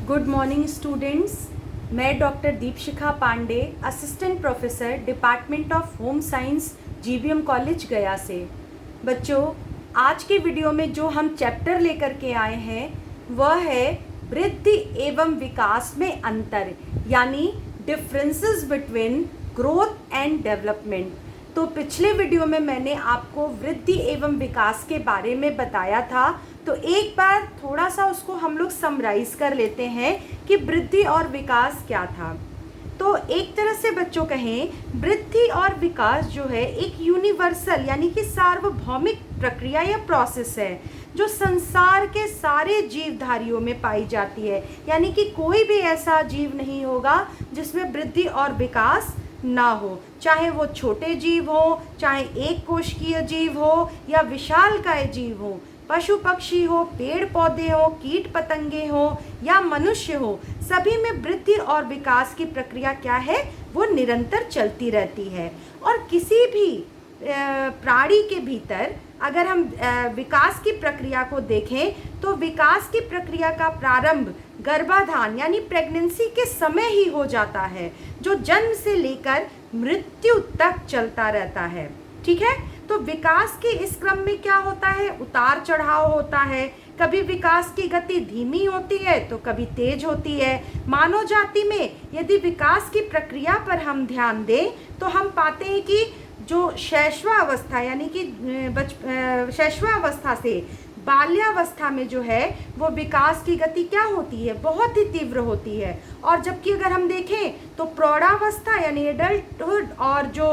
Good morning students. मैं doctor Deepshikha Pandey, assistant professor department of home science, GBM college Gaya से। बच्चों, आज के वीडियो में जो हम चैप्टर लेकर के आए हैं वह है वृद्धि एवं विकास में अंतर, यानी differences between growth and development. तो पिछले वीडियो में मैंने आपको वृद्धि एवं विकास के बारे में बताया था, तो एक बार थोड़ा सा उसको हम लोग समराइज कर लेते हैं कि वृद्धि और विकास क्या था। तो एक तरह से बच्चों कहें, वृद्धि और विकास जो है एक यूनिवर्सल यानी कि सार्वभौमिक प्रक्रिया या प्रोसेस है जो संसार के सारे जीवधारियों में पाई जाती है। यानी कि कोई भी ऐसा जीव नहीं होगा जिसमें वृद्धि और विकास ना हो, चाहे वो छोटे जीव हो, चाहे एक कोशिकीय जीव हो या विशालकाय जीव हो, पशु पक्षी हो, पेड़ पौधे हो, कीट पतंगे हो या मनुष्य हो, सभी में वृद्धि और विकास की प्रक्रिया क्या है, वो निरंतर चलती रहती है। और किसी भी प्राणी के भीतर अगर हम विकास की प्रक्रिया को देखें तो विकास की प्रक्रिया का प्रारंभ गर्भाधान यानी प्रेगनेंसी के समय ही हो जाता है, जो जन्म से लेकर मृत्यु तक चलता रहता है। ठीक है, तो विकास के इस क्रम में क्या होता है, उतार चढ़ाव होता है। कभी विकास की गति धीमी होती है तो कभी तेज होती है। मानव जाति में यदि विकास की प्रक्रिया पर हम ध्यान दें तो हम पाते हैं कि जो शैशवावस्था यानी कि शैशवावस्था से बाल्यावस्था में जो है वो विकास की गति क्या होती है, बहुत ही तीव्र होती है। और जबकि अगर हम देखें तो प्रौढ़ावस्था यानी एडल्टहुड और जो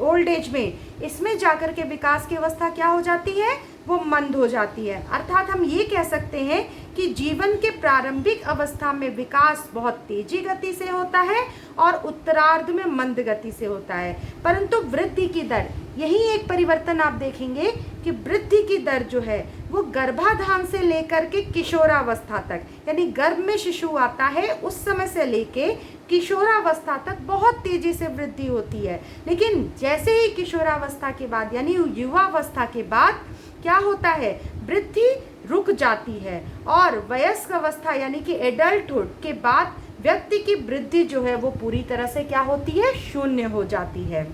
ओल्ड एज में, इसमें जाकर के विकास की अवस्था क्या हो जाती है, वो मंद हो जाती है। अर्थात हम ये कह सकते हैं कि जीवन के प्रारंभिक अवस्था में विकास बहुत तेजी गति से होता है और उत्तरार्ध में मंद गति से होता है। परंतु वृद्धि की दर, यही एक परिवर्तन आप देखेंगे कि वृद्धि की दर जो है वो गर्भाधान से लेकर के किशोरावस्था तक, यानी गर्भ में शिशु आता है उस समय से लेके किशोरावस्था तक बहुत तेजी से वृद्धि होती है। लेकिन जैसे ही किशोरावस्था के बाद यानी युवावस्था के बाद क्या होता है, वृद्धि रुक जाती है और वयस्क अवस्था यानी कि एडल्टहुड के बाद व्यक्ति की वृद्धि जो है वो पूरी तरह से क्या होती है, शून्य हो जाती है।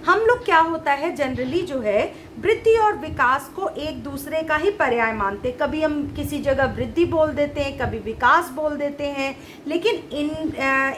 हम लोग क्या होता है जनरली जो है वृद्धि और विकास को एक दूसरे का ही पर्याय मानते, कभी हम किसी जगह वृद्धि बोल देते हैं, कभी विकास बोल देते हैं। लेकिन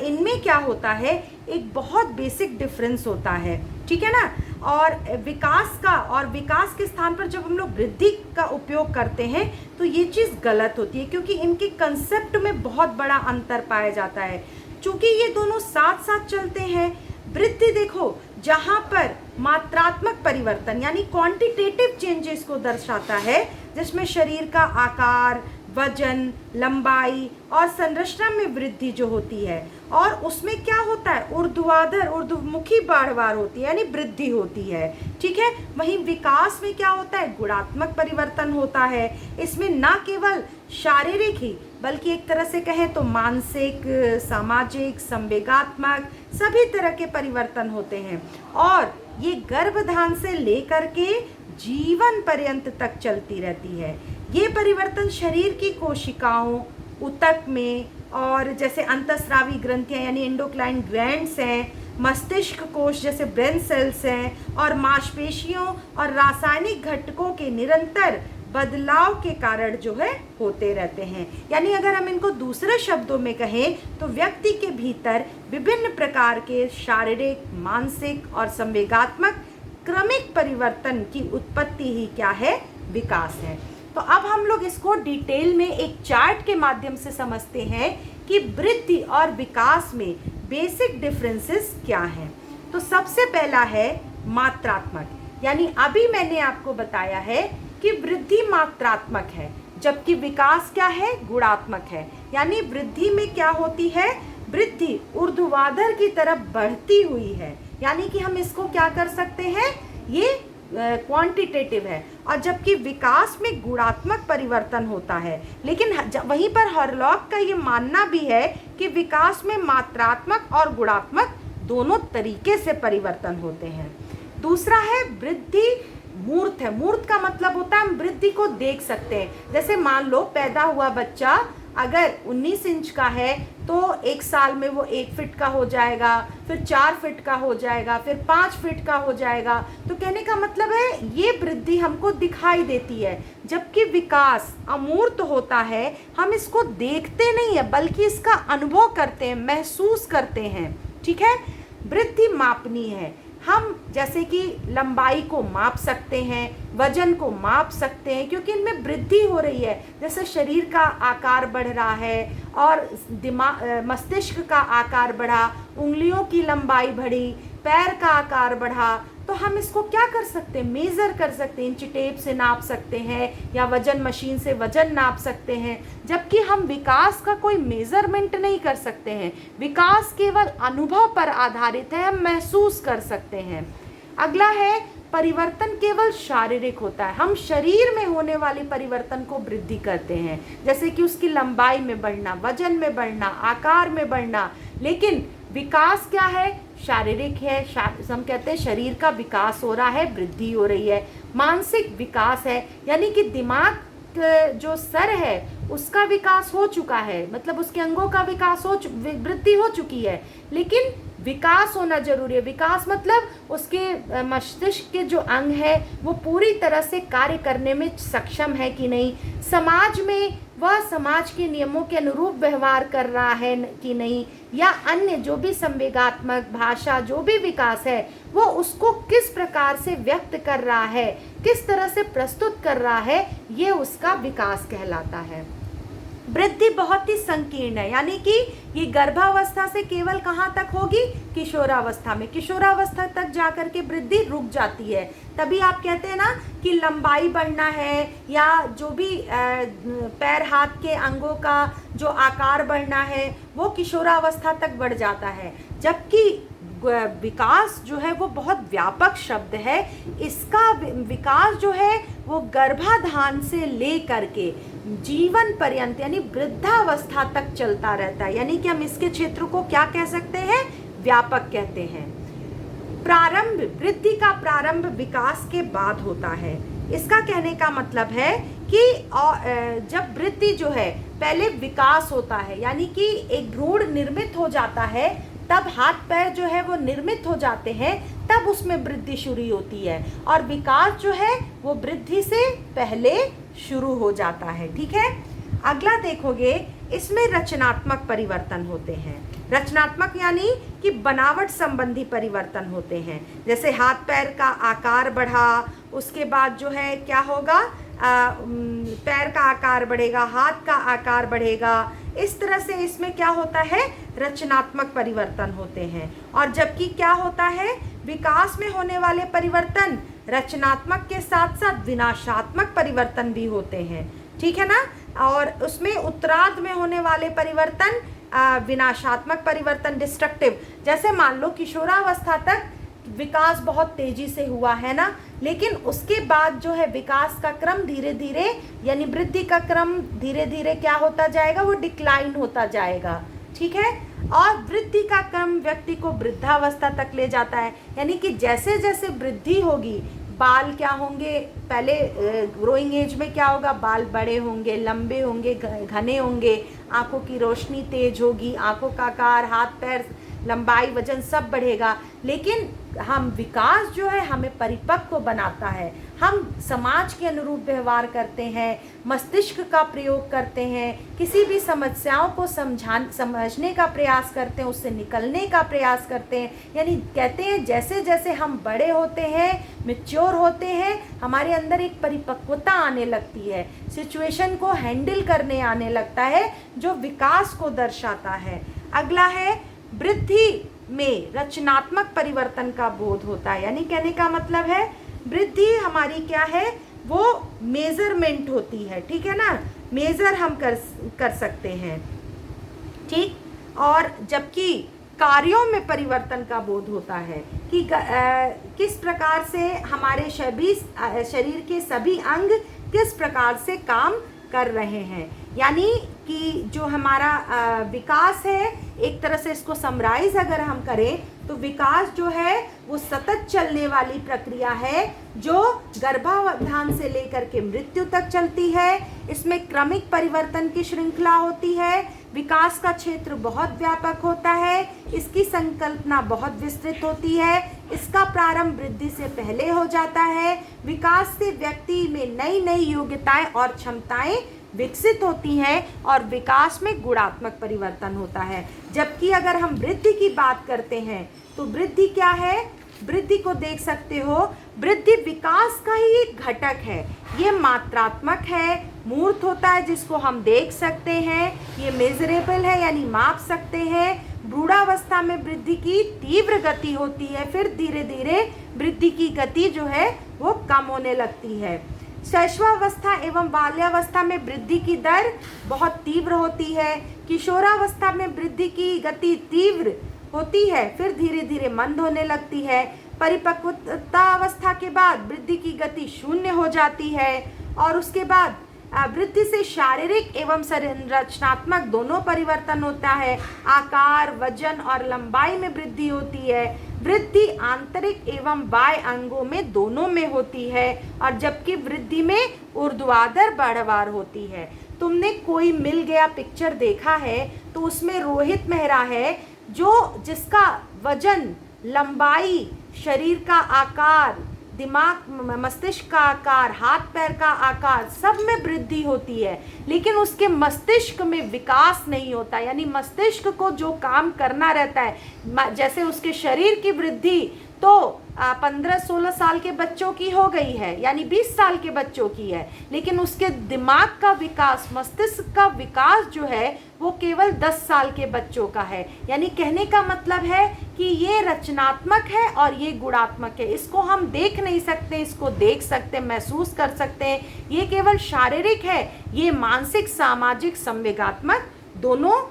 इनमें क्या होता है, एक बहुत बेसिक डिफरेंस होता है। ठीक है ना। और विकास का और विकास के स्थान पर जब हम लोग वृद्धि का उपयोग करते हैं तो ये चीज़ गलत होती है, क्योंकि इनके कंसेप्ट में बहुत बड़ा अंतर पाया जाता है। चूँकि ये दोनों साथ साथ चलते हैं। वृद्धि देखो, जहाँ पर मात्रात्मक परिवर्तन यानी क्वांटिटेटिव चेंजेस को दर्शाता है, जिसमें शरीर का आकार, वजन, लंबाई और संरचना में वृद्धि जो होती है, और उसमें क्या होता है, ऊर्ध्वाधर ऊर्ध्वमुखी बाढ़वार होती है यानी वृद्धि होती है। ठीक है। वहीं विकास में क्या होता है, गुणात्मक परिवर्तन होता है। इसमें ना केवल शारीरिक ही बल्कि एक तरह से कहें तो मानसिक, सामाजिक, संवेगात्मक सभी तरह के परिवर्तन होते हैं, और ये गर्भाधान से लेकर के जीवन पर्यंत तक चलती रहती है। ये परिवर्तन शरीर की कोशिकाओं, ऊतक में, और जैसे अंतःस्रावी ग्रंथियां यानी एंडोक्राइन ग्लैंड्स हैं, मस्तिष्क कोश जैसे ब्रेन सेल्स हैं, और मांसपेशियों और रासायनिक घटकों के निरंतर बदलाव के कारण जो है होते रहते हैं। यानी अगर हम इनको दूसरे शब्दों में कहें तो व्यक्ति के भीतर विभिन्न प्रकार के शारीरिक, मानसिक और संवेगात्मक क्रमिक परिवर्तन की उत्पत्ति ही क्या है, विकास है। तो अब हम लोग इसको डिटेल में एक चार्ट के माध्यम से समझते हैं कि वृद्धि और विकास में बेसिक डिफरेंसेस क्या हैं। तो सबसे पहला है मात्रात्मक, यानी अभी मैंने आपको बताया है कि वृद्धि मात्रात्मक है जबकि विकास क्या है, गुणात्मक है। यानी वृद्धि में क्या होती है, वृद्धि ऊर्ध्वाधर की तरफ बढ़ती हुई है, यानी कि हम इसको क्या कर सकते हैं, ये क्वांटिटेटिव है। और जबकि विकास में गुणात्मक परिवर्तन होता है। लेकिन वहीं पर हरलॉक का ये मानना भी है कि विकास में मात्रात्मक और गुणात्मक दोनों तरीके से परिवर्तन होते हैं। दूसरा है वृद्धि मूर्त है। मूर्त का मतलब होता है हम वृद्धि को देख सकते हैं। जैसे मान लो पैदा हुआ बच्चा अगर 19 इंच का है तो 1 साल में वो 1 फीट का हो जाएगा, फिर 4 फीट का हो जाएगा, फिर 5 फीट का हो जाएगा। तो कहने का मतलब है ये वृद्धि हमको दिखाई देती है, जबकि विकास अमूर्त होता है, हम इसको देखते नहीं है बल्कि इसका अनुभव करते हैं, महसूस करते हैं। ठीक है, वृद्धि मापनीय है। हम जैसे कि लंबाई को माप सकते हैं, वजन को माप सकते हैं, क्योंकि इनमें वृद्धि हो रही है। जैसे शरीर का आकार बढ़ रहा है और मस्तिष्क का आकार बढ़ा, उंगलियों की लंबाई बढ़ी, पैर का आकार बढ़ा, तो हम इसको क्या कर सकते हैं, मेज़र कर सकते हैं, इंची टेप से नाप सकते हैं या वजन मशीन से वजन नाप सकते हैं। जबकि हम विकास का कोई मेज़रमेंट नहीं कर सकते हैं, विकास केवल अनुभव पर आधारित है, हम महसूस कर सकते हैं। अगला है, परिवर्तन केवल शारीरिक होता है। हम शरीर में होने वाले परिवर्तन को वृद्धि करते हैं, जैसे कि उसकी लंबाई में बढ़ना, वजन में बढ़ना, आकार में बढ़ना। लेकिन विकास क्या है, शारीरिक है। हम कहते हैं शरीर का विकास हो रहा है, वृद्धि हो रही है। मानसिक विकास है, यानी कि दिमाग जो सर है उसका विकास हो चुका है, मतलब उसके अंगों का विकास वृद्धि हो चुकी है, लेकिन विकास होना जरूरी है। विकास मतलब उसके मस्तिष्क के जो अंग है वो पूरी तरह से कार्य करने में सक्षम है कि नहीं, समाज में वह समाज के नियमों के अनुरूप व्यवहार कर रहा है कि नहीं, या अन्य जो भी संवेगात्मक भाषा जो भी विकास है वो उसको किस प्रकार से व्यक्त कर रहा है, किस तरह से प्रस्तुत कर रहा है, ये उसका विकास कहलाता है। वृद्धि बहुत ही संकीर्ण है, यानी कि ये गर्भावस्था से केवल कहाँ तक होगी, किशोरावस्था में। किशोरावस्था तक जाकर के वृद्धि रुक जाती है। तभी आप कहते हैं ना कि लंबाई बढ़ना है या जो भी पैर हाथ के अंगों का जो आकार बढ़ना है वो किशोरावस्था तक बढ़ जाता है। जबकि विकास जो है वो बहुत व्यापक शब्द है। इसका विकास जो है वो गर्भाधान से ले करके जीवन पर्यंत यानी वृद्धावस्था तक चलता रहता है, यानी कि हम इसके क्षेत्र को क्या कह सकते हैं, व्यापक कहते हैं। प्रारंभ, वृद्धि का प्रारंभ विकास के बाद होता है। इसका कहने का मतलब है कि जब वृद्धि जो है पहले विकास होता है, यानी कि एक भ्रूण निर्मित हो जाता है, तब हाथ पैर जो है वो निर्मित हो जाते हैं, तब उसमें वृद्धि शुरू होती है। और विकास जो है वो वृद्धि से पहले शुरू हो जाता है। ठीक है, अगला देखोगे, इसमें रचनात्मक परिवर्तन होते हैं। रचनात्मक यानी कि बनावट संबंधी परिवर्तन होते हैं। जैसे हाथ पैर का आकार बढ़ा, उसके बाद जो है क्या होगा, पैर का आकार बढ़ेगा, हाथ का आकार बढ़ेगा। इस तरह से इसमें क्या होता है, रचनात्मक परिवर्तन होते हैं। और जबकि क्या होता है, विकास में होने वाले परिवर्तन रचनात्मक के साथ साथ विनाशात्मक परिवर्तन भी होते हैं। ठीक है ना, और उसमें उत्तरार्ध में होने वाले परिवर्तन विनाशात्मक परिवर्तन, डिस्ट्रक्टिव। जैसे मान लो किशोरावस्था तक विकास बहुत तेजी से हुआ है ना, लेकिन उसके बाद जो है विकास का क्रम धीरे धीरे यानी वृद्धि का क्रम धीरे धीरे क्या होता जाएगा, वो डिक्लाइन होता जाएगा। ठीक है, और वृद्धि का क्रम व्यक्ति को वृद्धावस्था तक ले जाता है, यानी कि जैसे जैसे वृद्धि होगी बाल क्या होंगे, पहले ग्रोइंग एज में क्या होगा, बाल बड़े होंगे, लंबे होंगे, घने होंगे, आंखों की रोशनी तेज होगी, आंखों का आकार, हाथ पैर, लंबाई, वजन सब बढ़ेगा। लेकिन हम विकास जो है हमें परिपक्व बनाता है, हम समाज के अनुरूप व्यवहार करते हैं, मस्तिष्क का प्रयोग करते हैं, किसी भी समस्याओं को समझने का प्रयास करते हैं, उससे निकलने का प्रयास करते हैं। यानी कहते हैं जैसे जैसे हम बड़े होते हैं, मैच्योर होते हैं, हमारे अंदर एक परिपक्वता आने लगती है, सिचुएशन को हैंडल करने आने लगता है, जो विकास को दर्शाता है। अगला है, वृद्धि में रचनात्मक परिवर्तन का बोध होता है। यानी कहने का मतलब है वृद्धि हमारी क्या है, वो मेजरमेंट होती है। ठीक है ना, मेजर हम कर सकते हैं। ठीक, और जबकि कार्यों में परिवर्तन का बोध होता है कि किस प्रकार से हमारे शरीर के सभी अंग किस प्रकार से काम कर रहे हैं। यानी कि जो हमारा विकास है, एक तरह से इसको समराइज अगर हम करें तो विकास जो है वो सतत चलने वाली प्रक्रिया है जो गर्भाधान से लेकर के मृत्यु तक चलती है। इसमें क्रमिक परिवर्तन की श्रृंखला होती है। विकास का क्षेत्र बहुत व्यापक होता है। इसकी संकल्पना बहुत विस्तृत होती है। इसका प्रारंभ वृद्धि से पहले हो जाता है। विकास से व्यक्ति में नई नई योग्यताएं और क्षमताएं विकसित होती हैं और विकास में गुणात्मक परिवर्तन होता है। जबकि अगर हम वृद्धि की बात करते हैं तो वृद्धि क्या है? वृद्धि को देख सकते हो, वृद्धि विकास का ही एक घटक है। ये मात्रात्मक है, मूर्त होता है जिसको हम देख सकते हैं, ये मेजरेबल है यानी माप सकते हैं। बूढ़ावस्था में वृद्धि की तीव्र गति होती है, फिर धीरे धीरे वृद्धि की गति जो है वो कम होने लगती है। शैशवावस्था एवं बाल्यावस्था में वृद्धि की दर बहुत तीव्र होती है। किशोरावस्था में वृद्धि की गति तीव्र होती है, फिर धीरे धीरे मंद होने लगती है। परिपक्वता अवस्था के बाद वृद्धि की गति शून्य हो जाती है और उसके बाद वृद्धि से शारीरिक एवं संरचनात्मक दोनों परिवर्तन होता है। आकार, वजन और लंबाई में वृद्धि होती है। वृद्धि आंतरिक एवं बाह्य अंगों में दोनों में होती है और जबकि वृद्धि में ऊर्ध्वाधर बढ़वार होती है। तुमने कोई मिल गया पिक्चर देखा है तो उसमें रोहित मेहरा है जिसका वजन, लंबाई, शरीर का आकार, दिमाग, मस्तिष्क का आकार, हाथ पैर का आकार, सब में वृद्धि होती है, लेकिन उसके मस्तिष्क में विकास नहीं होता। यानी मस्तिष्क को जो काम करना रहता है, जैसे उसके शरीर की वृद्धि तो 15-16 साल के बच्चों की हो गई है, यानी 20 साल के बच्चों की है, लेकिन उसके दिमाग का विकास, मस्तिष्क का विकास जो है वो केवल 10 साल के बच्चों का है। यानी कहने का मतलब है कि ये रचनात्मक है और ये गुणात्मक है। इसको हम देख नहीं सकते, इसको देख सकते, महसूस कर सकते हैं। ये केवल शारीरिक है, ये मानसिक, सामाजिक, संवेगात्मक दोनों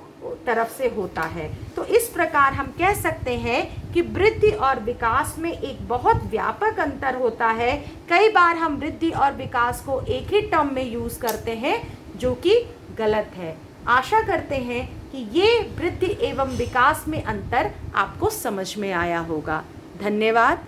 तरफ से होता है। तो इस प्रकार हम कह सकते हैं कि वृद्धि और विकास में एक बहुत व्यापक अंतर होता है। कई बार हम वृद्धि और विकास को एक ही टर्म में यूज करते हैं जो कि गलत है। आशा करते हैं कि ये वृद्धि एवं विकास में अंतर आपको समझ में आया होगा। धन्यवाद।